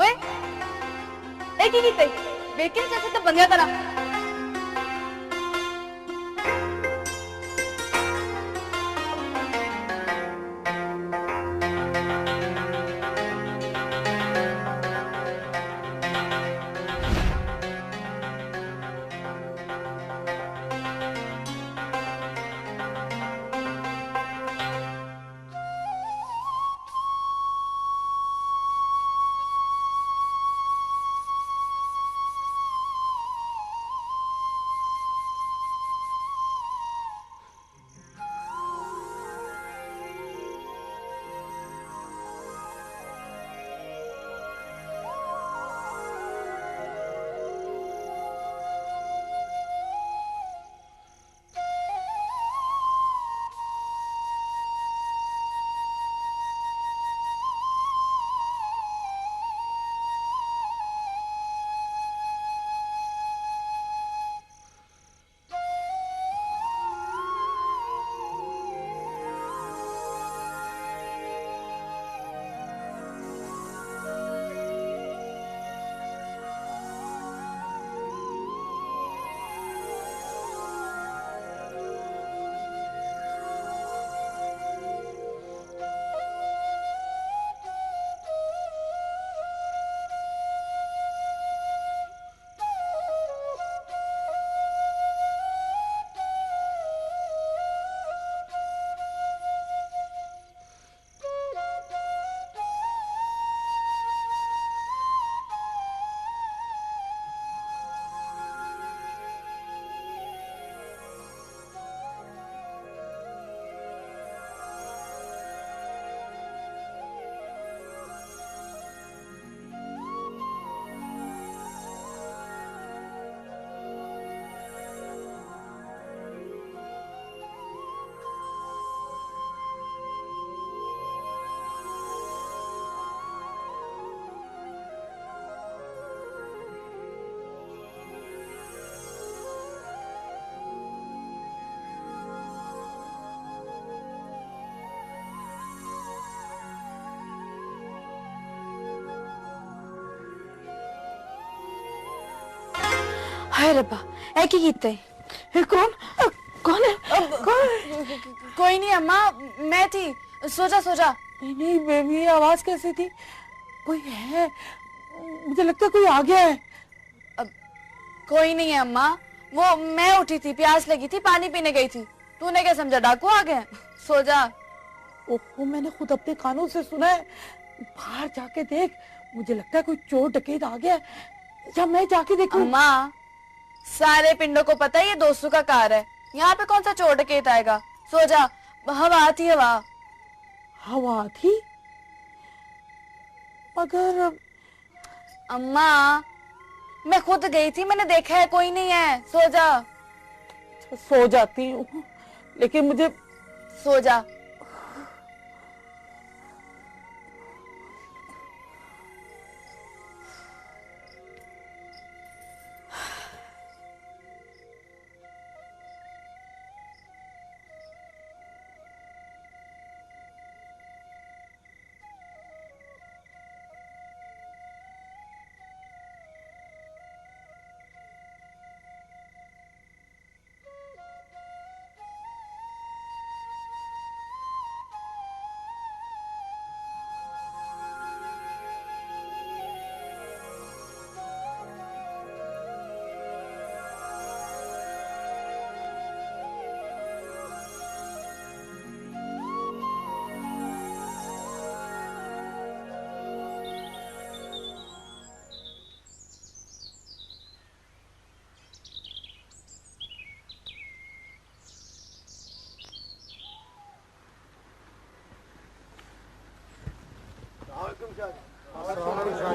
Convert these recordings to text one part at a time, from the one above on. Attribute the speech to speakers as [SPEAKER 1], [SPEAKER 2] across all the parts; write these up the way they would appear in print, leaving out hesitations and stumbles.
[SPEAKER 1] होय एक ही ते बेकिन जैसे तो बंदिया करा हाय रब्बा ऐ की कीते कौन कौन है कोई नहीं अम्मा मैं थी सोचा सोचा नहीं बेबी आवाज कैसी थी कोई है मुझे लगता कोई आ गया है कोई नहीं है अम्मा वो मैं उठी थी प्यास लगी थी पानी पीने गई थी तूने क्या समझा डाकू आ गए सो जा वो मैंने खुद अपने कानों से सुना है बाहर जाके देख मुझे लगता है कोई चोर डकैत आ गया या मैं जाके देखूं अम्मा सारे पिंडों को पता है ये दोस्तों का कार है यहाँ पे कौन सा चोर डकैत आएगा सो जा हवा आती हवा हवा थी मगर अम्मा मैं खुद गई थी मैंने देखा है कोई नहीं है सो जा सो जाती हूँ लेकिन मुझे सो जा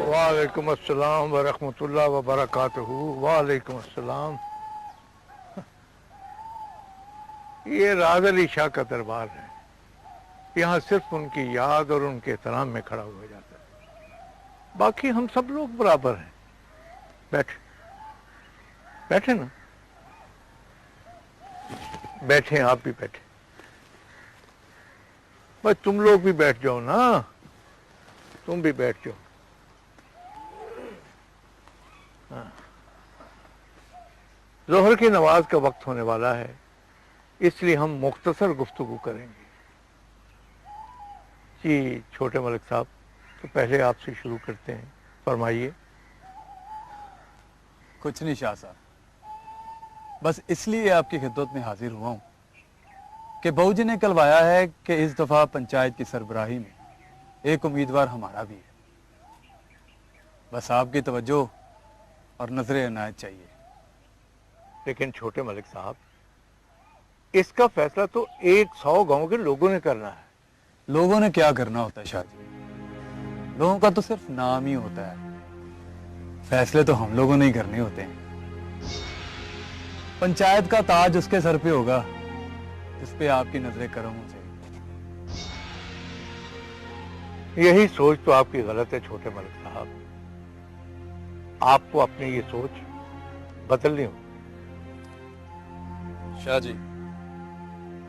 [SPEAKER 2] वालेकुम अस्सलाम व रहमतुल्लाह व बरकातहू। वालेकुम अस्सलाम। ये राज अली शाह का दरबार है। यहाँ सिर्फ उनकी याद और उनके एहतराम में खड़ा हुआ जाता है, बाकी हम सब लोग बराबर हैं। बैठे बैठे ना, बैठे, आप भी बैठे। बस तुम लोग भी बैठ जाओ ना, तुम भी बैठ जाओ। जोहर की नमाज का वक्त होने वाला है, इसलिए हम मुख्तसर गुफ्तगू करेंगे। जी छोटे मलिक साहब, तो पहले आपसे शुरू करते हैं, फरमाइए।
[SPEAKER 3] कुछ नहीं शाह साहब, बस इसलिए आपकी खिदमत में हाजिर हुआ हूं कि बहू जी ने कलवाया है कि इस दफा पंचायत की सरबराही में एक उम्मीदवार हमारा भी है। बस आपकी तवज्जो और नजर इनायत चाहिए।
[SPEAKER 2] लेकिन छोटे मलिक साहब, इसका फैसला तो 100 गांव के लोगों ने करना है।
[SPEAKER 3] लोगों ने क्या करना होता है शाह जी, लोगों का तो सिर्फ नाम ही होता है, फैसले तो हम लोगों ने ही करने होते हैं। पंचायत का ताज उसके सर पे होगा जिस पे आपकी नजरें करम हो जाएगी।
[SPEAKER 2] यही सोच तो आपकी गलत है छोटे मलिक साहब, आपको अपनी ये सोच बदलनी होगी।
[SPEAKER 4] शाह जी,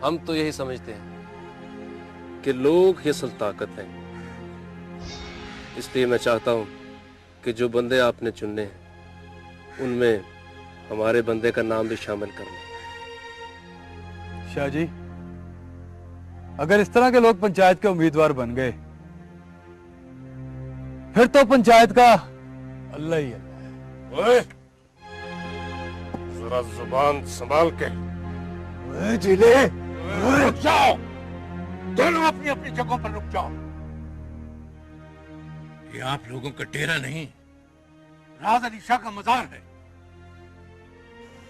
[SPEAKER 4] हम तो यही समझते हैं कि लोग ही असल ताकत हैं। इसलिए मैं चाहता हूं कि जो बंदे आपने चुनने हैं उनमें हमारे बंदे का नाम भी शामिल कर लें।
[SPEAKER 3] शाह जी, अगर इस तरह के लोग पंचायत के उम्मीदवार बन गए फिर तो पंचायत का अल्लाह ही अल्लाह है।
[SPEAKER 5] ओए, जरा जुबान संभाल के।
[SPEAKER 2] ओए जिले, रुक जाओ, दोनों अपनी अपनी जगहों पर रुक जाओ। ये आप लोगों का डेरा नहीं, राज अली शाह का मजार है।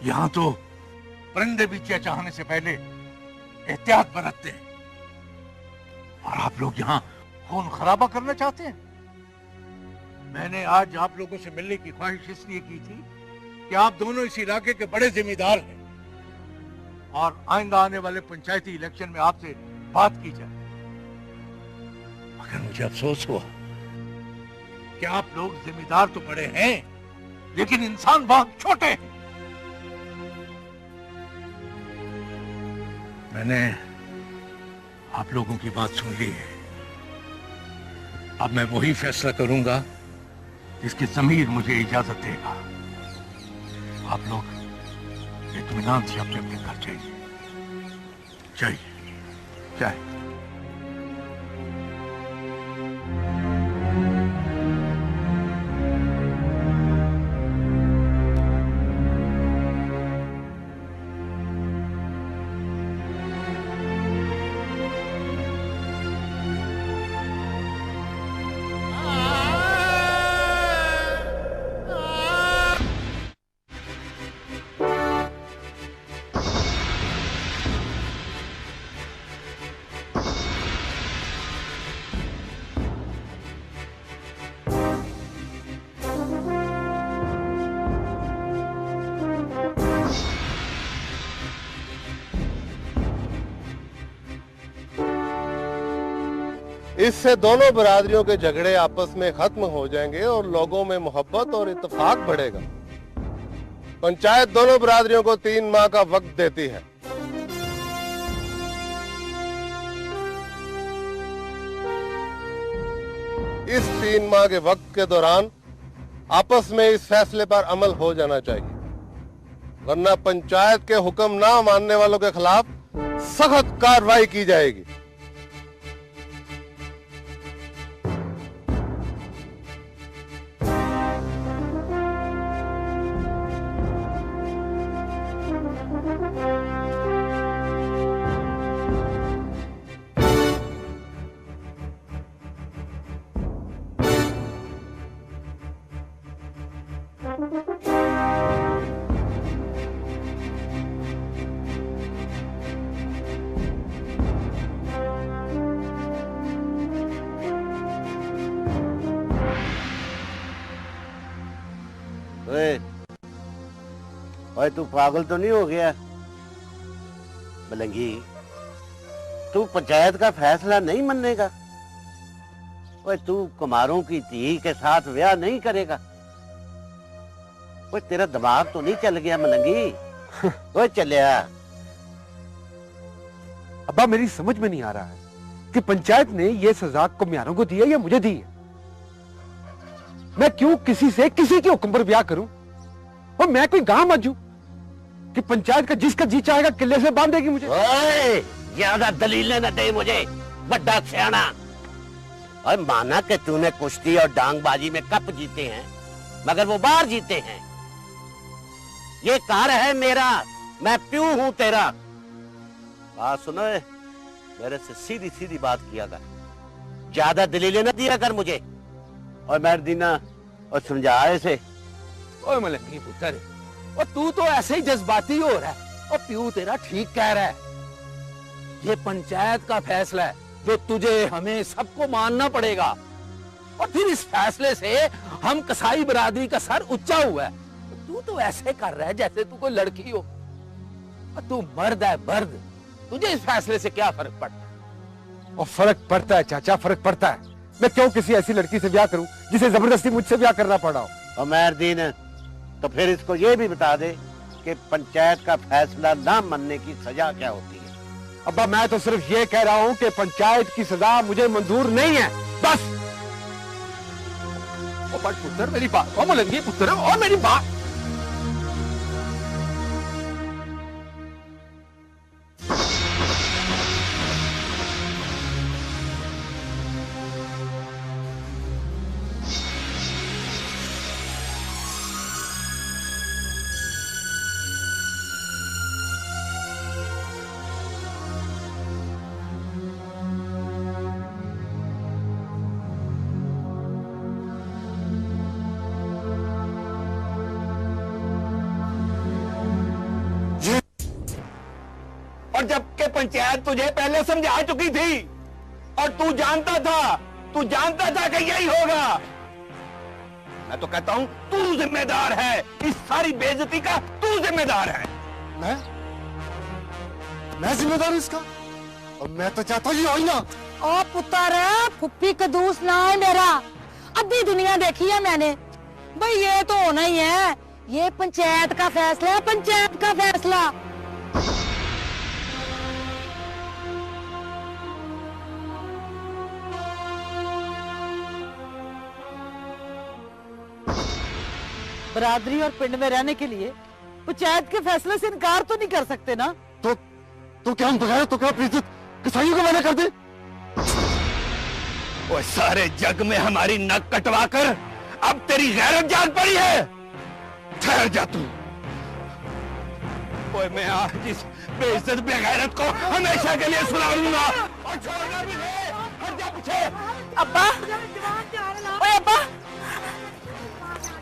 [SPEAKER 2] यहां तो परिंदे भी चहचहाने से पहले एहतियात बरतते हैं, और आप लोग यहां खून खराबा करना चाहते हैं। मैंने आज आप लोगों से मिलने की ख्वाहिश इसलिए की थी कि आप दोनों इस इलाके के बड़े जिम्मेदार हैं, और आइंदा आने वाले पंचायती इलेक्शन में आपसे बात की जाए। मगर मुझे अफसोस हुआ कि आप लोग जिम्मेदार तो बड़े हैं, लेकिन इंसान बहुत छोटे हैं। मैंने आप लोगों की बात सुन ली है, अब मैं वही फैसला करूंगा जिसकी ज़मीर मुझे इजाजत देगा। आप लोग इत्मीनान से अपने अपने घर जाइए। जाइए, जाइए।
[SPEAKER 5] इससे दोनों बरादरियों के झगड़े आपस में खत्म हो जाएंगे और लोगों में मोहब्बत और इत्तेफाक बढ़ेगा। पंचायत दोनों बरादरियों को 3 माह का वक्त देती है। इस 3 माह के वक्त के दौरान आपस में इस फैसले पर अमल हो जाना चाहिए, वरना पंचायत के हुक्म ना मानने वालों के खिलाफ सख्त कार्रवाई की जाएगी।
[SPEAKER 6] ओए तू पागल तो नहीं हो गया? मलंगी, तू पंचायत का फैसला नहीं मानेगा? ओए तू कुमारों की धी के साथ ब्याह नहीं करेगा? ओए तेरा दिमाग तो नहीं चल गया मलंगी? ओए चलिया।
[SPEAKER 7] अब्बा मेरी समझ में नहीं आ रहा है कि पंचायत ने ये सजा कुम्हारों को दी है या मुझे दी है। मैं क्यों किसी से किसी के हुक्म पर ब्याह करूं? और मैं कोई गांव मजू? कि पंचायत का जिसका जी चाहेगा किले से बांध देगी मुझे।
[SPEAKER 6] ओए, ज्यादा दलीलें न दे मुझे, बड्डा सियाना। और माना कि तूने कुश्ती और डांगबाजी में कप जीते हैं, मगर वो बार जीते हैं। ये कार है मेरा, मैं प्यू हूं तेरा। बात सुनो, मेरे से सीधी सीधी बात किया कर, ज्यादा दलीलें न दिया कर मुझे। और मैं दीना और समझाए से।
[SPEAKER 8] ओए मलंगी पुत्र, और तू तो ऐसे ही जज्बाती हो रहा है, और प्यू तेरा ठीक कह रहा है। ये पंचायत का फैसला है जो तुझे हमें सबको मानना पड़ेगा, और फिर इस फैसले से हम कसाई बरादरी का सर ऊंचा हुआ है। तू तो ऐसे कर रहा है जैसे तू कोई लड़की हो, और तू मर्द है मर्द। तुझे इस फैसले से क्या फर्क पड़ता है?
[SPEAKER 7] और फर्क पड़ता है चाचा, फर्क पड़ता है। मैं क्यों किसी ऐसी लड़की से ब्याह करूं जिसे जबरदस्ती मुझसे ब्याह करना पड़ा हो।
[SPEAKER 6] और मैरदीन, तो फिर इसको ये भी बता दे कि पंचायत का फैसला ना मानने की सजा क्या होती है।
[SPEAKER 7] अब्बा मैं तो सिर्फ ये कह रहा हूं कि पंचायत की सजा मुझे मंजूर नहीं है, बस।
[SPEAKER 8] ओ बट पुत्र मेरी बात, ओ मलंगी पुत्र, और मेरी बात। और जबकि पंचायत तुझे पहले समझा चुकी थी, और तू जानता था कि यही होगा। मैं तो कहता हूं तू जिम्मेदार है, इस सारी बेइज्जती का तू जिम्मेदार है।
[SPEAKER 7] मैं जिम्मेदार हूं इसका, और मैं तो चाहता हूं ये हो ही ना।
[SPEAKER 1] ओ पुत्र, फुप्पी कदूस ना है मेरा, अभी दुनिया देखी है मैंने। भाई ये तो होना ही है, ये पंचायत का फैसला है, पंचायत का फैसला। बरादरी और पिंड में रहने के लिए पंचायत के फैसले से इनकार तो नहीं कर सकते ना।
[SPEAKER 7] तो क्या हम बगैर तो क्या इज्जत कसाईयों को मना कर दे?
[SPEAKER 8] वो सारे जग में हमारी नक कटवा कर अब तेरी गैरत जाग पड़ी है। ठहर जा तू। ओए मैं आज इस बेइज्जत बेगैरत को हमेशा के लिए सुना लूंगा, और छोड़ना भी नहीं। हट जा पीछे।
[SPEAKER 1] अब्बा, ओए अब्बा,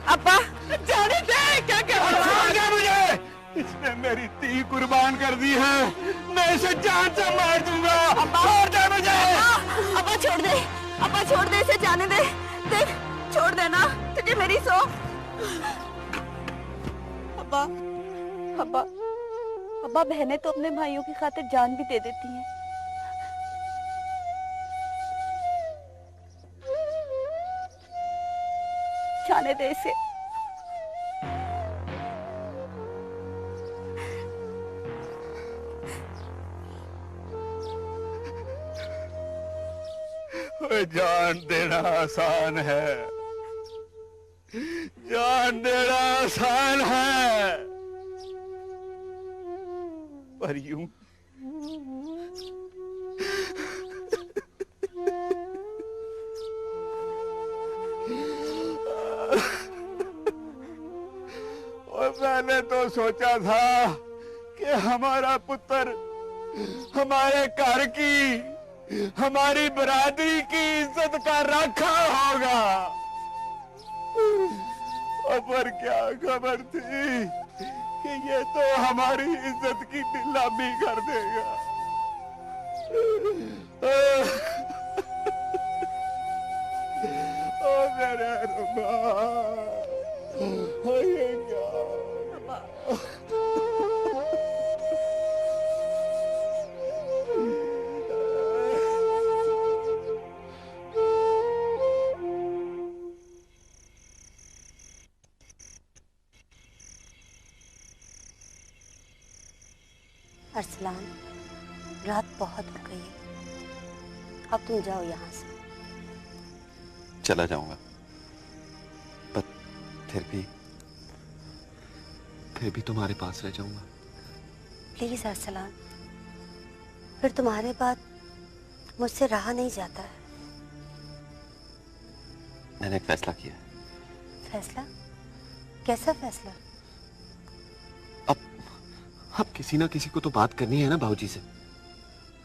[SPEAKER 1] अब्बा जाने दे, क्या कर रहा है?
[SPEAKER 8] मुझे इसने मेरी ती कुर्बान कर दी है, मैं इसे जान से मार दूंगा। छोड़ दे मुझे।
[SPEAKER 1] अब्बा छोड़ दे, अब्बा छोड़ दे, इसे जाने दे। देख, छोड़ देना, तुझे मेरी सौ। अब्बा, अब्बा, अब्बा बहनें तो अपने भाइयों की खातिर जान भी दे देती हैं। जाने दे इसे।
[SPEAKER 8] जान देना आसान है, जान देना आसान है, पर यूं और मैंने तो सोचा था कि हमारा पुत्र हमारे घर की, हमारी बरादरी की इज्जत का रखा होगा, और पर क्या खबर थी कि ये तो हमारी इज्जत की नीलामी कर देगा। ओ मेरे रब्बा, ये क्या?
[SPEAKER 9] अरसलान, रात बहुत हो गई है, अब तुम जाओ यहाँ से।
[SPEAKER 10] चला जाऊंगा, पर फिर भी तुम्हारे पास रह जाऊंगा।
[SPEAKER 9] प्लीज अरसलान, फिर तुम्हारे बाद मुझसे रहा नहीं जाता है।
[SPEAKER 10] मैंने एक फैसला किया।
[SPEAKER 9] फैसला? कैसा फैसला?
[SPEAKER 10] अब किसी ना किसी को तो बात करनी है ना बाबूजी से।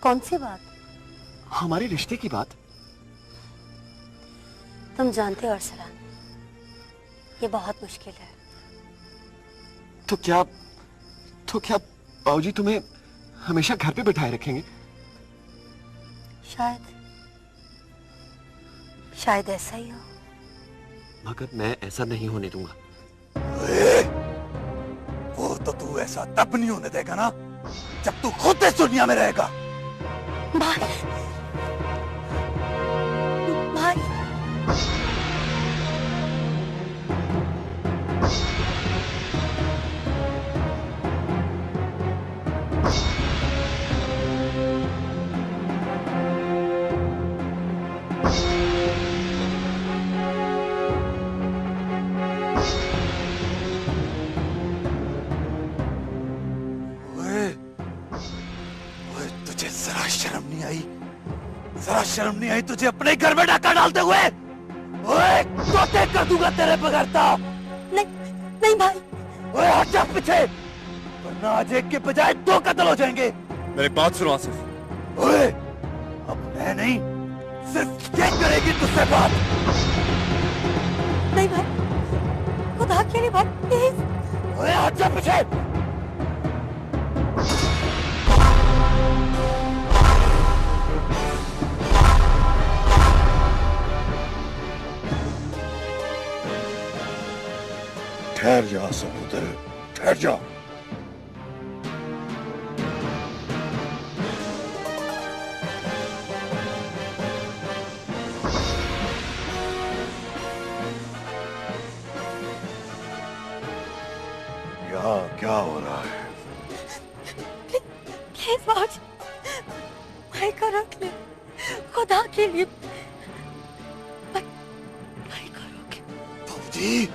[SPEAKER 9] कौन सी बात?
[SPEAKER 10] हमारे रिश्ते की बात।
[SPEAKER 9] तुम जानते हो अरसलान, ये बहुत मुश्किल है।
[SPEAKER 10] तो क्या बाबूजी तुम्हें हमेशा घर पे बिठाए रखेंगे?
[SPEAKER 9] शायद ऐसा ही हो।
[SPEAKER 10] मगर मैं ऐसा नहीं होने दूंगा।
[SPEAKER 3] वो तो तू ऐसा तब नहीं होने देगा ना जब तू खुद इस दुनिया में रहेगा।
[SPEAKER 9] भाई, भाई,
[SPEAKER 3] तुझे जरा शर्म नहीं आई? जरा शर्म नहीं आई तुझे अपने घर में डाका डालते हुए? ओए, तोते कर दूंगा तेरे बगैरता।
[SPEAKER 9] नहीं, नहीं भाई।
[SPEAKER 3] ओए, हट जा पीछे, वरना आज एक के बजाय दो कत्ल हो जाएंगे।
[SPEAKER 10] मेरी बात सुनो आसिफ।
[SPEAKER 3] ओए, अब मैं नहीं, सिर्फ ये करेगी तुझसे बात।
[SPEAKER 9] नहीं भाई, खुदा के लिए भाई, प्लीज।
[SPEAKER 3] ओए, हट जा पीछे।
[SPEAKER 5] ठहर जा समुद्र, ठहर जा। यहाँ क्या हो रहा है?
[SPEAKER 9] प्लीज बाबूजी, भाई को रोक ले, खुदा के लिए। भाई को रोक।
[SPEAKER 3] बाबूजी,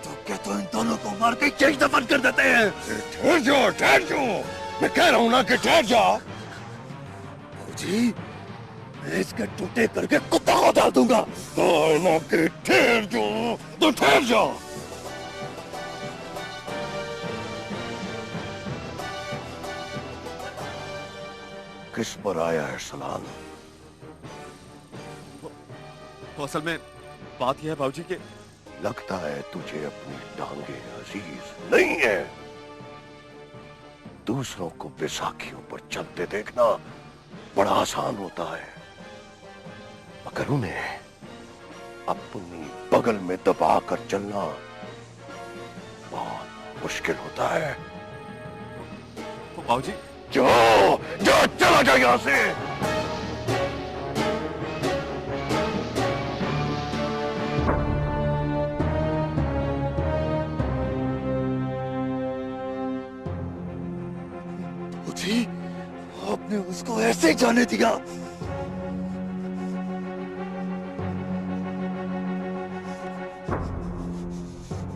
[SPEAKER 3] तो क्या तो इन दोनों को मार के यही दफन कर देते हैं।
[SPEAKER 5] ठहर जाओ, ठहर जाओ, मैं कह रहा हूं ना कि ठहर जाओ।
[SPEAKER 3] बाबूजी, मैं इसके टूटे करके कुत्ता को डाल दूंगा।
[SPEAKER 5] ना कि ठहर जाओ, तो ठहर जाओ। किस पर आया है सलाम?
[SPEAKER 10] असल में बात यह है बाबूजी के
[SPEAKER 5] लगता है तुझे अपनी टांगे अजीज नहीं है। दूसरों को बैसाखियों पर चलते देखना बड़ा आसान होता है, मगर उन्हें अपनी बगल में दबा कर चलना बहुत मुश्किल होता है।
[SPEAKER 10] तो बाबूजी,
[SPEAKER 5] जाओ जाओ, चला जाओ यहां से।
[SPEAKER 3] बाबूजी, आपने उसको ऐसे ही जाने दिया?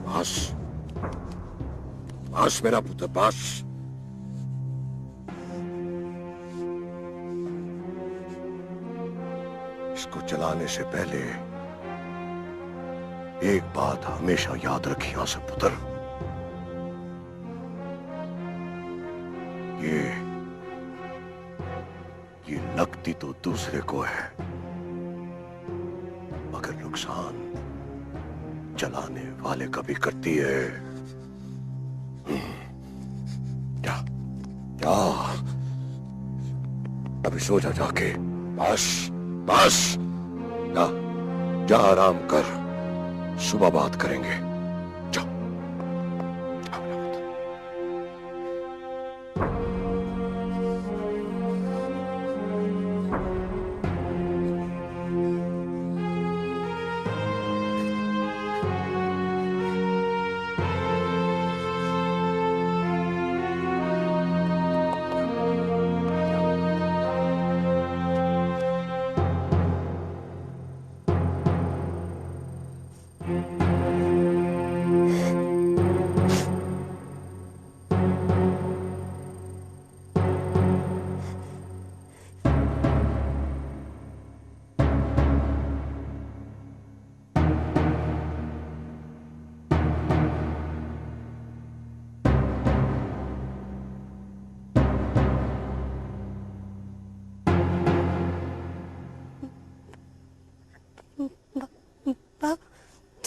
[SPEAKER 5] बस बस मेरा पुत्र, बस। इसको चलाने से पहले एक बात हमेशा याद रखिए आसिफ पुत्र, ये लगती तो दूसरे को है, मगर नुकसान चलाने वाले का भी करती है। जा जा, अभी सो जा जाके। बस बस, जा जा, आराम कर, सुबह बात करेंगे।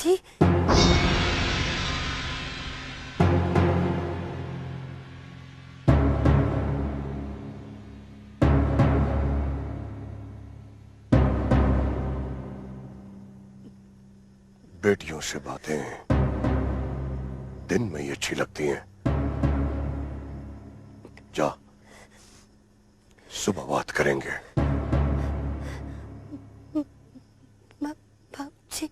[SPEAKER 9] बाबूजी।
[SPEAKER 5] बेटियों से बातें दिन में ही अच्छी लगती हैं। जा, सुबह बात करेंगे।
[SPEAKER 9] बाबूजी।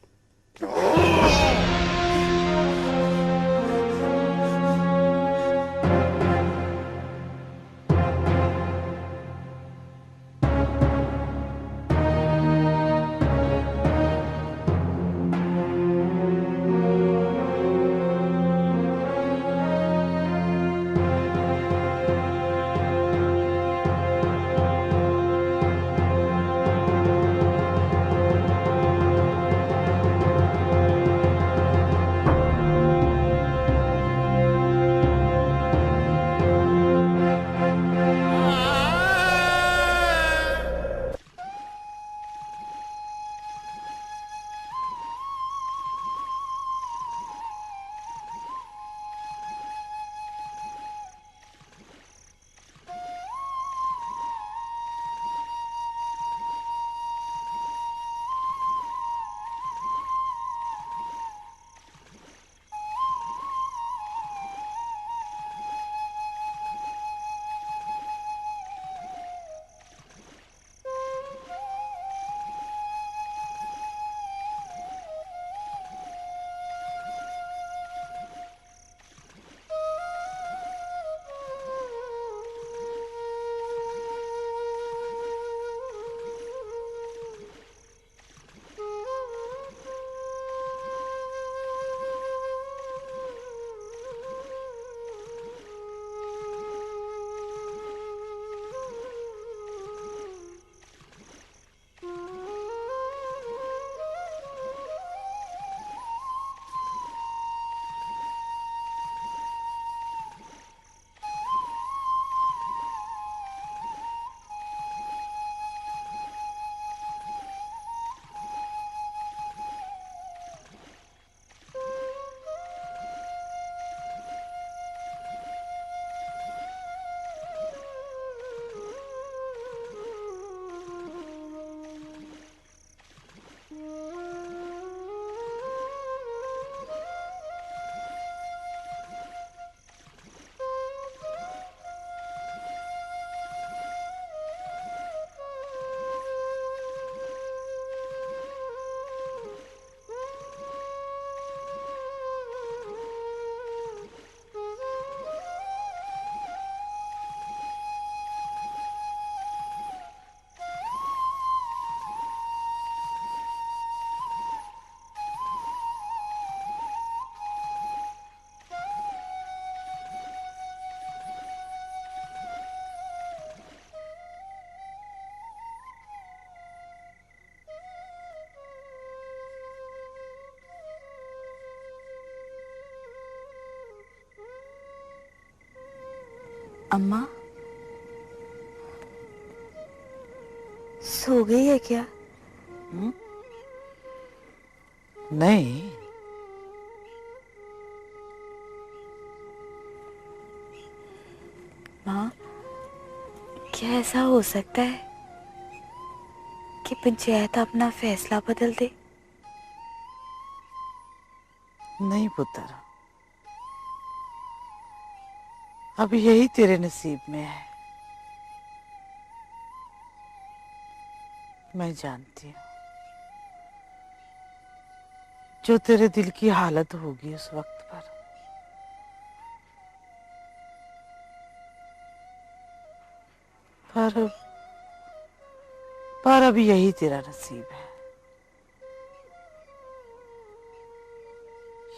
[SPEAKER 9] अम्मा सो गई है क्या?
[SPEAKER 11] नहीं,
[SPEAKER 9] माँ क्या ऐसा हो सकता है कि पंचायत अपना फैसला बदल दे?
[SPEAKER 11] नहीं पुत्र, अब यही तेरे नसीब में है। मैं जानती हूँ जो तेरे दिल की हालत होगी उस वक्त पर अब यही तेरा नसीब है,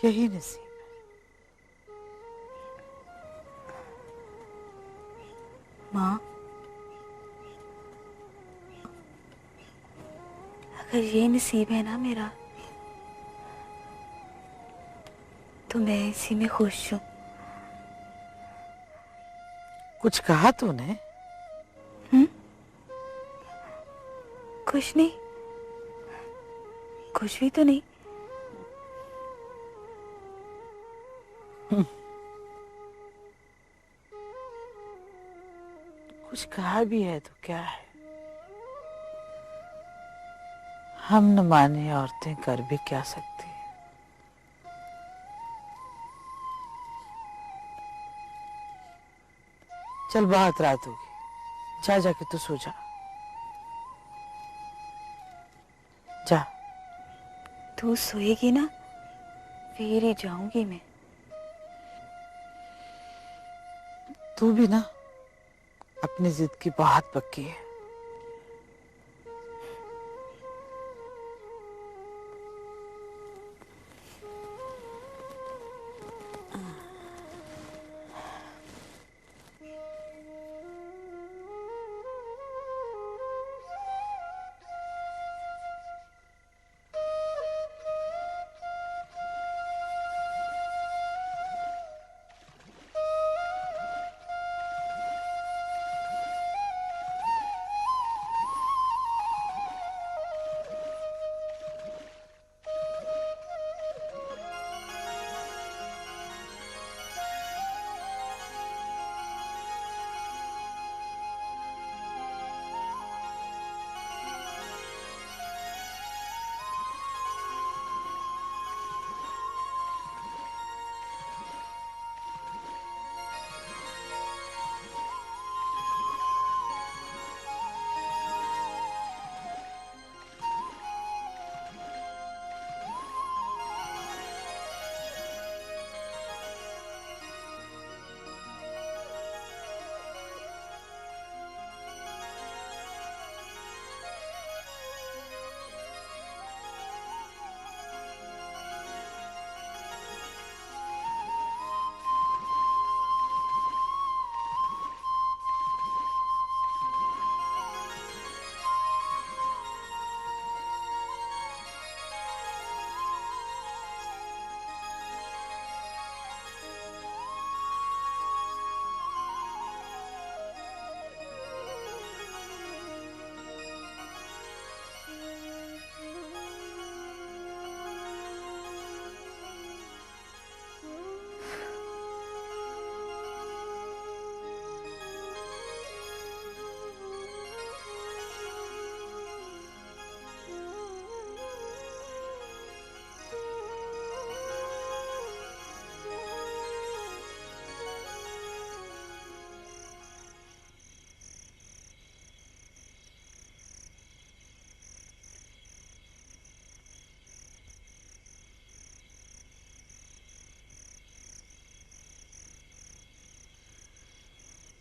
[SPEAKER 11] यही नसीब है।
[SPEAKER 9] माँ अगर ये नसीब है ना मेरा, तो मैं इसी में खुश हूँ।
[SPEAKER 11] कुछ कहा तूने?
[SPEAKER 9] कुछ नहीं, कुछ भी तो नहीं।
[SPEAKER 11] कुछ कहा भी है तो क्या है, हम न माने औरतें कर भी क्या सकती हैं। चल बहुत रात होगी, जा जाके तू सो जा। जा।
[SPEAKER 9] तू सोएगी ना, फिर ही जाऊंगी मैं।
[SPEAKER 11] तू भी ना अपनी जिद की बहुत पक्की है।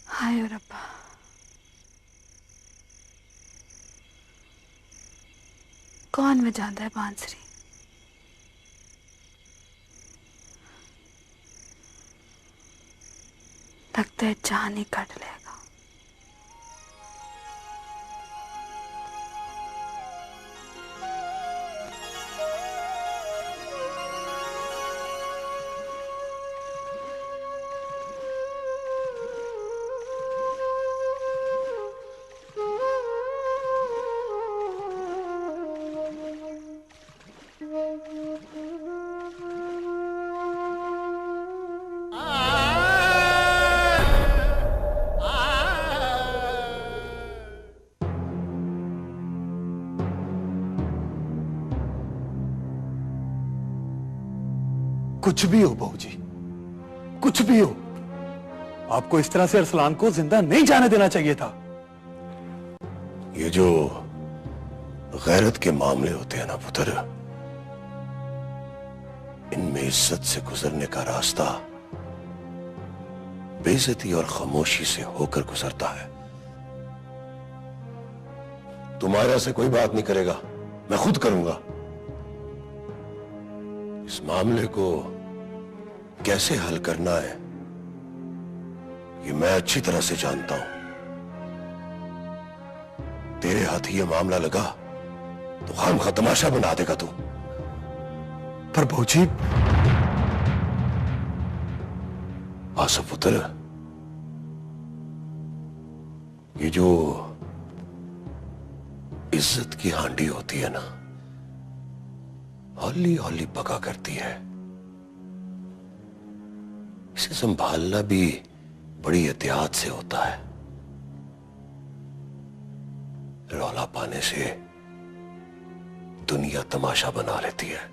[SPEAKER 1] हाय रब्बा, कौन बजाता है बांसुरी? लगता है जान ही कट लेगा।
[SPEAKER 3] कुछ भी हो बहू जी, कुछ भी हो, आपको इस तरह से अरसलान को जिंदा नहीं जाने देना चाहिए था।
[SPEAKER 12] ये जो गैरत के मामले होते हैं ना पुत्र, इनमें इज्जत से गुजरने का रास्ता बेइज्जती और खामोशी से होकर गुजरता है। तुम्हारा से कोई बात नहीं करेगा, मैं खुद करूंगा। इस मामले को कैसे हल करना है ये मैं अच्छी तरह से जानता हूं। तेरे हाथ ये मामला लगा तो खामखा तमाशा बना देगा तू।
[SPEAKER 3] पर बहू जी,
[SPEAKER 12] आसफ पुत्र, ये जो इज्जत की हांडी होती है ना, हौली हौली पका करती है। इसे संभालना भी बड़ी एहतियात से होता है। रौला पाने से दुनिया तमाशा बना लेती है।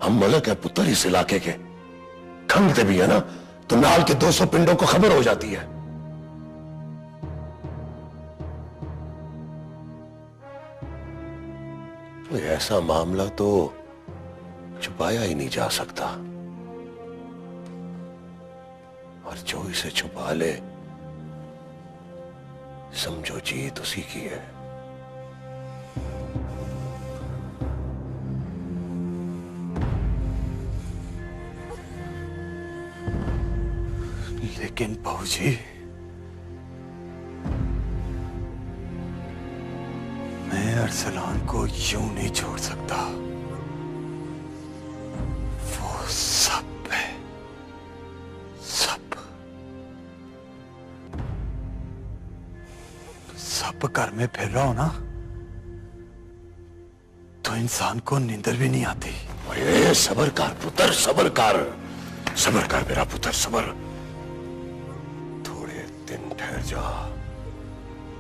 [SPEAKER 12] हम मलक है पुत्र इस इलाके के, खंगते भी है ना तो नाल के 200 पिंडों को खबर हो जाती है। तो ऐसा मामला तो छुपाया ही नहीं जा सकता, और जो इसे छुपा ले समझो जीत उसी की है।
[SPEAKER 3] लेकिन बाबूजी, मैं अरसलान को यूं नहीं छोड़ सकता। वो सब है, सब घर में फिर रहा हो ना तो इंसान को नींदर भी नहीं आती।
[SPEAKER 12] अरे सबर कर पुत्र, सबर कर, सबर कर मेरा पुत्र, सबर। थोड़े दिन ठहर जा,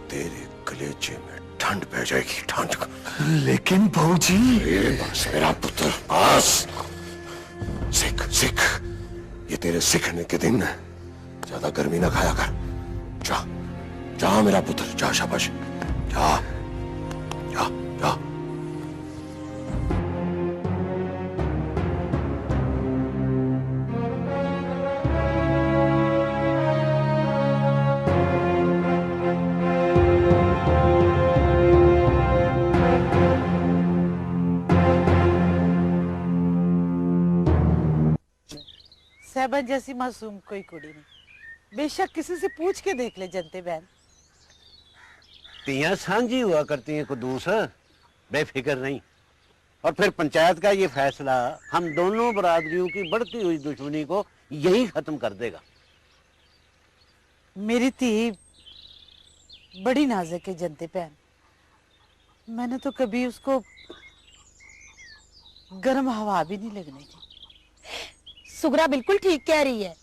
[SPEAKER 12] तेरे कलेजे में ठंड पै जाएगी, ठंड।
[SPEAKER 3] लेकिन बाबूजी,
[SPEAKER 12] बस मेरा पुत्र बस, सीख सीख, ये तेरे सीखने के दिन है, ज्यादा गर्मी ना खाया कर। जा जा मेरा पुत्र, जा, शाबाश, जा जा जा।
[SPEAKER 11] साहबा जैसी मासूम कोई कुड़ी नहीं, बेशक किसी से पूछ के देख ले जनते बहन।
[SPEAKER 6] तियां साझी हुआ करती हैं कुदूस, बेफिक्र नहीं। और फिर पंचायत का ये फैसला हम दोनों बरादरियों की बढ़ती हुई दुश्मनी को यही खत्म कर देगा।
[SPEAKER 11] मेरी धी बड़ी नाजुक है जनते बहन, मैंने तो कभी उसको गर्म हवा भी नहीं लगने दी।
[SPEAKER 13] सुगरा बिल्कुल ठीक कह रही है।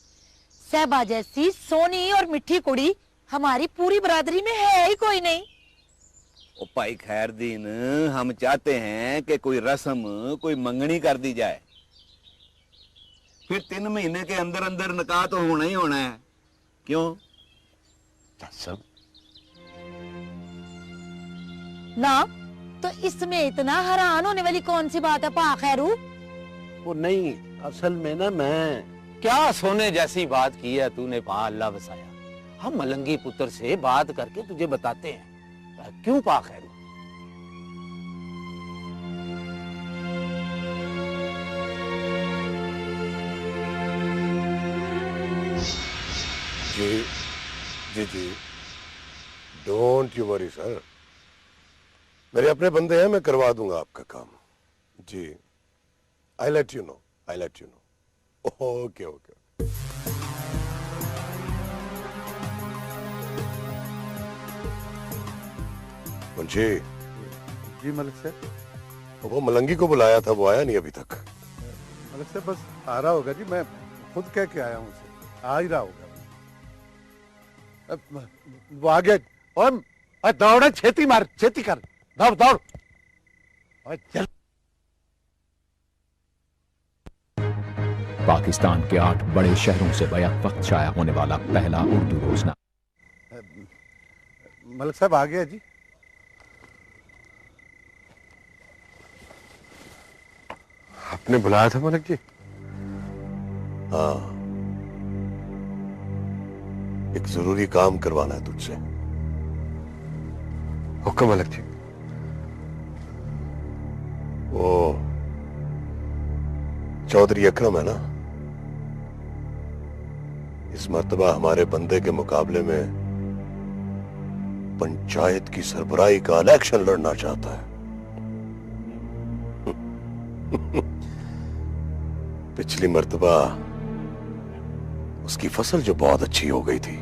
[SPEAKER 13] सहबा जैसी सोनी और मिठी कुड़ी हमारी पूरी बरादरी में है ही कोई नहीं।
[SPEAKER 8] ओ भाई खैरदीन, हम चाहते हैं कि कोई रस्म, कोई मंगनी कर दी जाए, फिर 3 महीने के अंदर अंदर निकाह तो होना ही होना है। क्यों
[SPEAKER 6] सब
[SPEAKER 13] ना, तो इसमें इतना हैरान होने वाली कौन सी बात है पा खैरू?
[SPEAKER 6] वो नहीं, असल में ना मैं
[SPEAKER 8] क्या सोने जैसी बात की है तूने पा, अल्लाह बसाया। हम मलंगी पुत्र से बात करके तुझे बताते हैं। क्यों पा खैरू?
[SPEAKER 12] जी जी जी, डोंट यू वरी सर, मेरे अपने बंदे हैं, मैं करवा दूंगा आपका काम। जी, I let you know, I let you know. Okay okay. Munshi
[SPEAKER 7] ji Malik साहब।
[SPEAKER 12] वो मलंगी को बुलाया था, वो आया नहीं अभी तक।
[SPEAKER 7] मलिक साहब बस आ रहा होगा जी, मैं खुद कह के आया हूँ उसे, आ ही रहा होगा। वो आ गया। और दौड़, छेती मार, छेती कर, दौड़ दौड़। और चल।
[SPEAKER 14] पाकिस्तान के 8 बड़े शहरों से बैक वक्त शाया होने वाला पहला उर्दू रोजना।
[SPEAKER 7] मलिक साहब आ गया जी।
[SPEAKER 12] आपने बुलाया था मलिक जी? हाँ, एक जरूरी काम करवाना है तुझसे। हुक्म मलिक जी। वो चौधरी अकरम है ना, इस मर्तबा हमारे बंदे के मुकाबले में पंचायत की सरबराही का इलेक्शन लड़ना चाहता है। पिछली मर्तबा उसकी फसल जो बहुत अच्छी हो गई थी,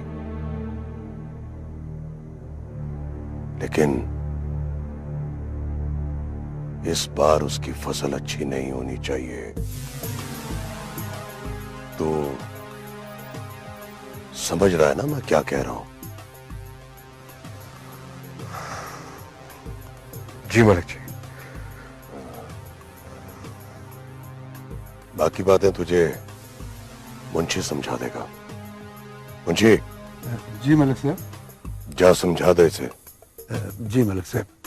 [SPEAKER 12] लेकिन इस बार उसकी फसल अच्छी नहीं होनी चाहिए। तू समझ रहा है ना मैं क्या कह रहा हूं?
[SPEAKER 15] जी मलिक जी।
[SPEAKER 12] बाकी बातें तुझे मुंशी समझा देगा। मुंशी,
[SPEAKER 15] जी मलिक साहब।
[SPEAKER 12] जा समझा दे इसे।
[SPEAKER 15] जी मलिक साहब।